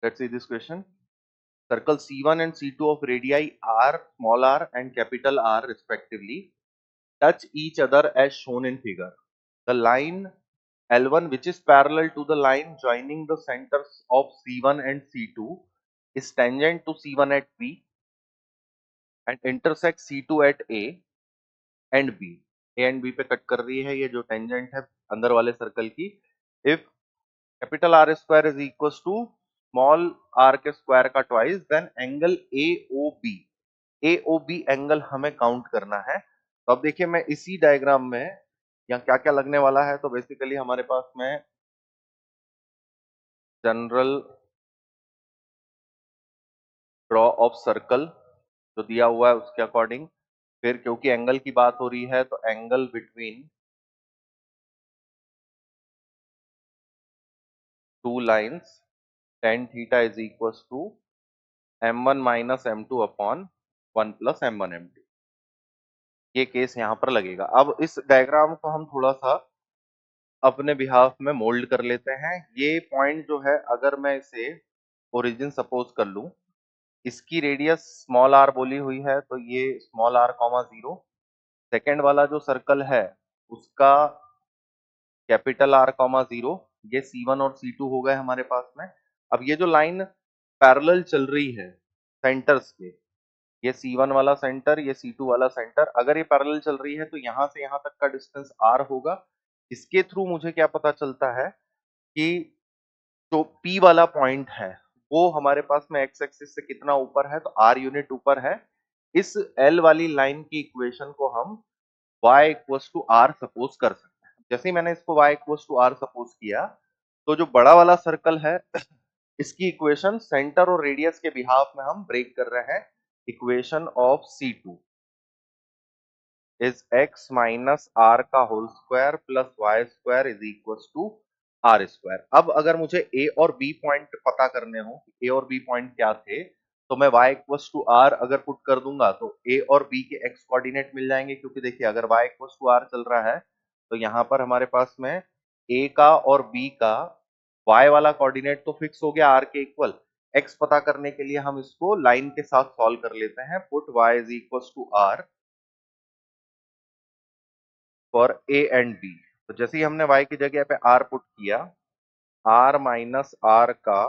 Let's see this question. Circle C1 and C2 of radii r, small r and capital R respectively touch each other as shown in figure. The line L1, which is parallel to the line joining the centers of C1 and C2, is tangent to C1 at P and intersects C2 at A and B. A and B पे cut कर रही है ये जो tangent है अंदर वाले circle की. If capital R square is equals to small r के स्क्वायर का twice, then angle AOB angle हमें काउंट करना है. तो अब देखिए मैं इसी डायग्राम में यहाँ क्या क्या लगने वाला है. तो बेसिकली हमारे पास में जनरल ड्रॉ ऑफ सर्कल जो दिया हुआ है उसके अकॉर्डिंग, फिर क्योंकि एंगल की बात हो रही है तो angle between two lines tan theta is equals to m1 minus m2 upon 1 plus m1 m2. ये केस यहाँ पर लगेगा. अब इस डायग्राम को हम थोड़ा सा अपने बिहाफ में मोल्ड कर लेते हैं. ये पॉइंट जो है अगर मैं इसे ओरिजिन सपोज कर लूं, इसकी रेडियस स्मॉल आर बोली हुई है तो ये स्मॉल आर कॉमा 0. सेकेंड वाला जो सर्कल है उसका कैपिटल आर कॉमा 0. ये C1 और C2 हो गए हमारे पास में. अब ये जो लाइन पैरेलल चल रही है सेंटर्स के, ये C1 वाला सेंटर, ये C2 वाला सेंटर, अगर ये पैरेलल चल रही है तो यहां से यहां तक का डिस्टेंस r होगा. इसके थ्रू मुझे क्या पता चलता है कि जो P वाला पॉइंट है वो हमारे पास में x एक्सिस से कितना ऊपर है, तो r यूनिट ऊपर है. इस L वाली लाइन की इक्वेशन को हम y equals to r suppose कर सकते हैं. जैसे ही मैंने इसको y equals to r suppose किया तो जो बड़ा वाला सर्कल है इसकी इक्वेशन सेंटर और रेडियस के बिहाफ में हम ब्रेक कर रहे हैं. Equation of C2 is x minus r का whole square plus y square is equals to r square. अब अगर मुझे a और b पॉइंट पता करने हो, a और b पॉइंट क्या थे, तो मैं y इक्वल्स टू r अगर पुट कर दूंगा तो a और b के x कोऑर्डिनेट मिल जाएंगे. क्योंकि देखिए अगर y इक्वल्स टू r चल रहा है तो यहाँ पर हमारे पास में a का और b का y वाला कोऑर्डिनेट तो फिक्स हो गया r के इक्वल. x पता करने के लिए हम इसको लाइन के साथ सॉल्व कर लेते हैं. Put y is equals to r for a and b. तो जैसे ही हमने y की जगह पे r पुट किया, r माइनस r का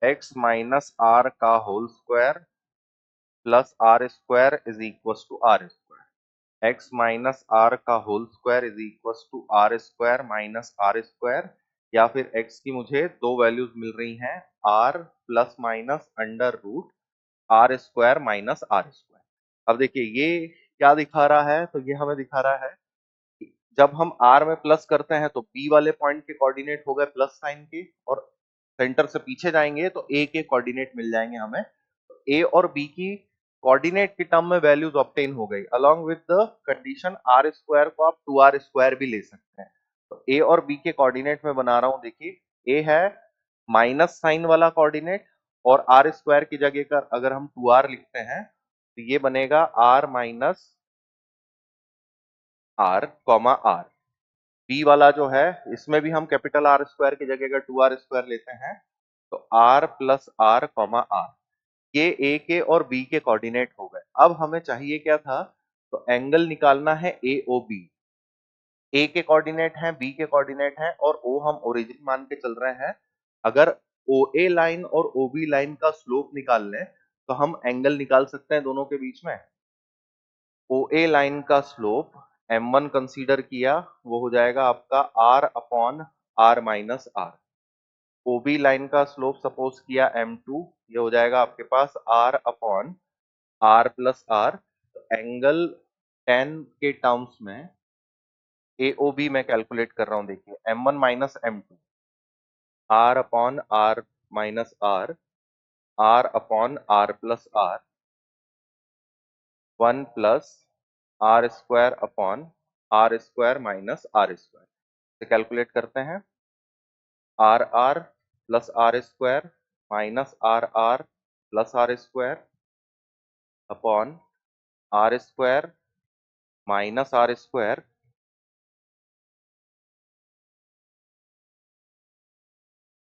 x माइनस r का whole square plus r square is equals to r square. x minus r का whole square is equals to r square minus r square. या फिर x की मुझे दो values मिल रही हैं, r plus minus under root r square minus r square. अब देखिए ये क्या दिखा रहा है, तो ये हमें दिखा रहा है जब हम r में प्लस करते हैं तो b वाले पॉइंट के कोऑर्डिनेट हो गए प्लस साइन के, और सेंटर से पीछे जाएंगे तो a के कोऑर्डिनेट मिल जाएंगे हमें. तो a और b की कोऑर्डिनेट की टर्म में वैल्यूज ऑब्टेन हो गई. Along with the condition r square को आप 2r स्क्वायर भी ले सकते हैं. तो a और b के कोऑर्डिनेट में बना रहा हूं. देखिए a है माइनस साइन वाला कोऑर्डिनेट, और r स्क्वायर की जगह का अगर हम 2r लिखते हैं तो ये बनेगा r minus r comma r. B वाला जो है इसमें भी हम कैपिटल आर स्क्वायर की जगह अगर 2r स्क्वायर लेते हैं तो r plus R comma R. ये ए के और बी के कोऑर्डिनेट हो गए. अब हमें चाहिए क्या था, तो एंगल निकालना है AOB. ए के कोऑर्डिनेट है, बी के कोऑर्डिनेट है, और ओ हम ओरिजिन मान के चल रहे हैं. अगर OA लाइन और OB लाइन का स्लोप निकाल लें तो हम एंगल निकाल सकते हैं दोनों के बीच में. OA लाइन का स्लोप m1 कंसीडर किया, वो हो जाएगा आपका r upon r minus r. OB line का स्लोप सपोज किया m2, ये हो जाएगा आपके पास r upon r plus r. Angle 10 के टर्म्स में AOB मैं कैलकुलेट कर रहा हूं. देखिए m1 minus m2, r upon r minus r, r upon r plus r, 1 plus r square upon r square minus r square. से calculate करते हैं R R plus R square minus R R plus R square upon R square minus R square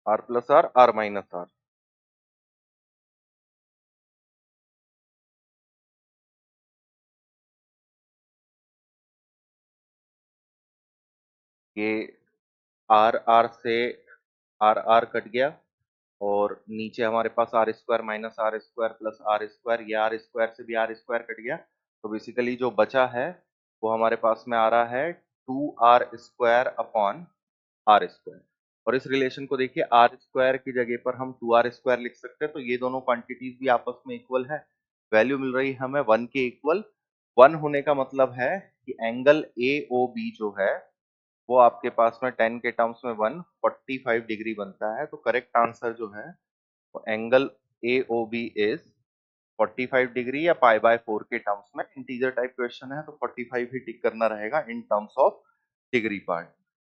R plus R, R minus R. ये R R से R R cut गया, और नीचे हमारे पास R square minus R square plus R square, ये are square से भी आर स्क्वायर कट गया। तो बेसिकली जो बचा है वो हमारे पास में आ रहा है 2r² अपॉन आर स्क्वायर। और इस रिलेशन को देखिए, आर स्क्वायर की जगह पर हम 2r² लिख सकते हैं, तो ये दोनों क्वांटिटीज भी आपस में इक्वल है। वैल्यू मिल रही है हमें 1 के इक्वल। 1 होने का मतलब है कि एंगल ए ओ बी जो है वो आपके पास में 10 के टर्म्स में 145 डिग्री बनता है। तो करेक्ट आंसर जो है वो angle A O B is 45 degree, या पाई बाय 4 के टर्म्स में। इंटीजर टाइप क्वेश्चन है तो 45 ही टिक करना रहेगा in terms of degree part.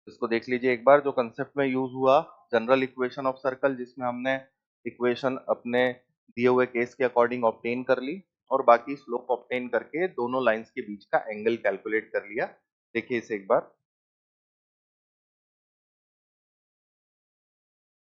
इसको देख लीजिए एक बार, जो कंसेप्ट में यूज हुआ जनरल इक्वेशन ऑफ सर्कल, जिसमें हमने इक्वेशन अपने दिए हुए केस के अकॉर्डिंग ऑब्टेन कर ली, और बाकी स्लोप ऑब्टेन करके दोनों लाइंस के बीच का एंगल कैलकुलेट कर लिया। देखिए इसे एक बार।